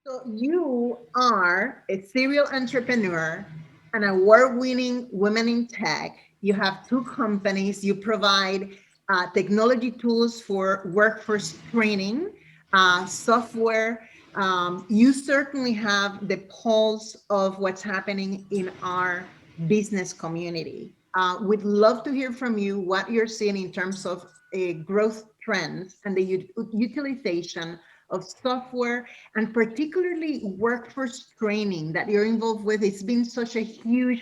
So you are a serial entrepreneur, an award-winning woman in tech. You have two companies. You provide technology tools for workforce training, software. You certainly have the pulse of what's happening in our business community. We'd love to hear from you what you're seeing in terms of growth trends and the utilization of software, and particularly workforce training that you're involved with. It's been such a huge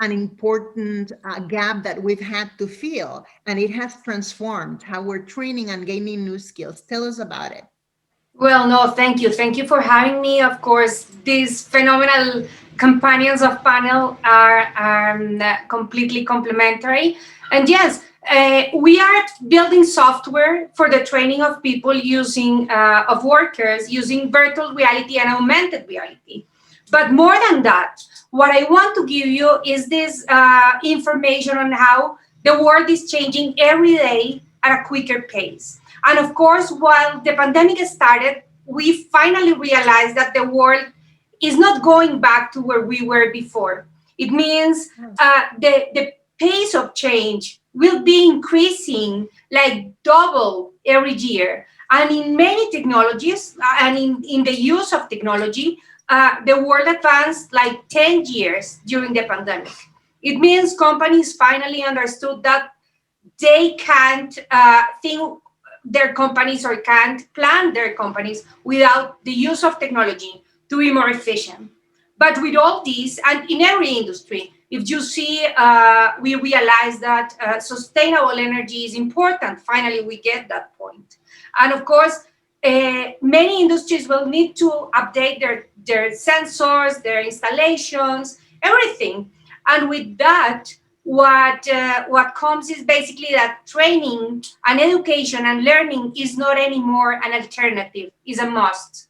and important gap that we've had to fill, and it has transformed how we're training and gaining new skills. Tell us about it. Well, no, thank you. Thank you for having me. Of course, these phenomenal companions of panel are completely complementary. And yes, we are building software for the training of people of workers using virtual reality and augmented reality. But more than that, what I want to give you is this information on how the world is changing every day at a quicker pace. And of course, while the pandemic started, we finally realized that the world is not going back to where we were before. It means the pace of change will be increasing like double every year. And in many technologies in the use of technology, the world advanced like 10 years during the pandemic. It means companies finally understood that they can't think their companies or can't plan their companies without the use of technology to be more efficient. But with all this, and in every industry, if you see, we realize that sustainable energy is important. Finally, we get that point. And of course, many industries will need to update their sensors, their installations, everything. And with that, what comes is basically that training and education and learning is not anymore an alternative, is a must.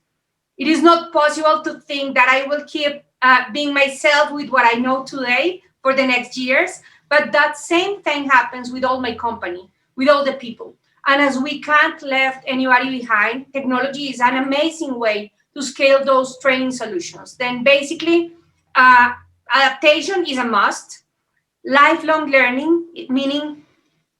It is not possible to think that I will keep being myself with what I know today for the next years, but that same thing happens with all my company, with all the people. And as we can't left anybody behind, technology is an amazing way to scale those training solutions. Then basically, uh, adaptation is a must. Lifelong learning, meaning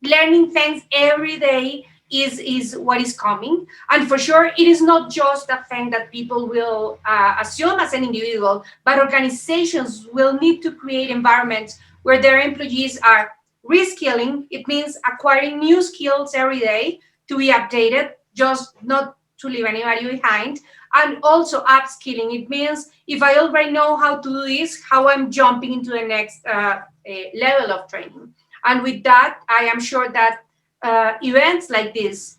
learning things every day, is what is coming. And for sure, it is not just a thing that people will assume as an individual, but organizations will need to create environments where their employees are reskilling. It means acquiring new skills every day to be updated, just not to leave anybody behind. And also upskilling. It means if I already know how to do this, how I'm jumping into the next level of training. And with that, I am sure that events like this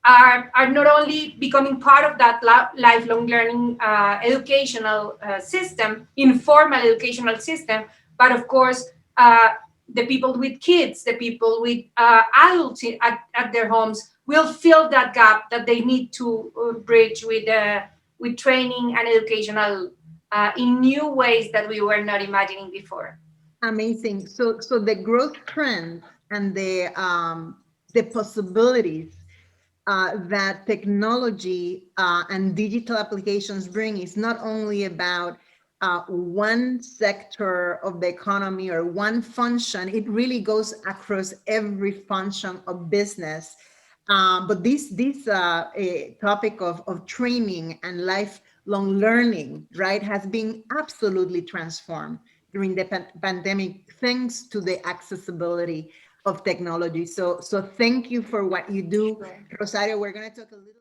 are not only becoming part of that lifelong learning educational system, informal educational system, but of course, the people with kids, the people with adults at their homes will fill that gap that they need to bridge with training and educational in new ways that we were not imagining before. Amazing. So the growth trends and the possibilities that technology and digital applications bring is not only about one sector of the economy or one function. It really goes across every function of business. But this topic of training and lifelong learning, right, has been absolutely transformed during the pandemic, thanks to the accessibility of technology. So thank you for what you do, Sure. Rosario. We're going to talk a little